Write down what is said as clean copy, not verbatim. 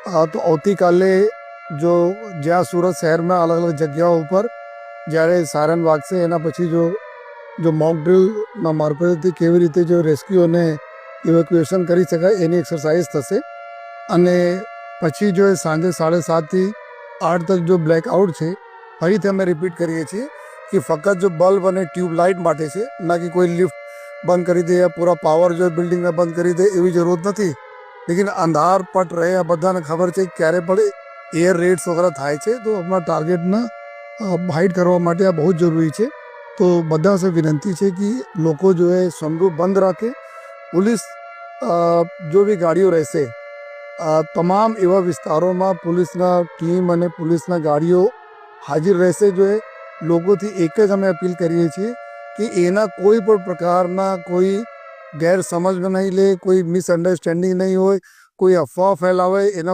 હા, તો આવતીકાલે જો જ્યાં સુરત શહેરમાં અલગ અલગ જગ્યાઓ ઉપર જ્યારે સાયરન વાગશે એના પછી જો મોક ડ્રીલના મારફતથી કેવી રીતે જો રેસ્ક્યુ અને ઇવેક્યુએશન કરી શકાય એની એક્સરસાઇઝ થશે. અને પછી જો એ સાંજે 7:30થી 8 તક જો બ્લેકઆઉટ છે, ફરીથી અમે રિપીટ કરીએ છીએ કે ફક્ત જો બલ્બ અને ટ્યુબ લાઇટ માટે છે, ના કે કોઈ લિફ્ટ બંધ કરી દે યા પૂરા પાવર જો બિલ્ડિંગને બંધ કરી દે એવી જરૂરત નથી. લેકિન અંધાર પટ રહે, આ બધાને ખબર છે ક્યારે પણ એર રેડ્સ વગેરે થાય છે, તો આપણા ટાર્ગેટને હાઇડ કરવા માટે આ બહુ જ જરૂરી છે. તો બધા સે વિનંતી છે કે લોકો જો એ સનરૂફ બંધ રાખે. પોલીસ જો બી ગાડીઓ રહેશે, તમામ એવા વિસ્તારોમાં પોલીસના ટીમ અને પોલીસના ગાડીઓ હાજર રહેશે. જો એ લોકોથી એક જ અમે અપીલ કરીએ છીએ કે એના કોઈ પણ પ્રકારના કોઈ ગેરસમજ નહીં લે, કોઈ મિસઅન્ડરસ્ટેન્ડિંગ નહીં હોય, કોઈ અફવા ફેલાવે એના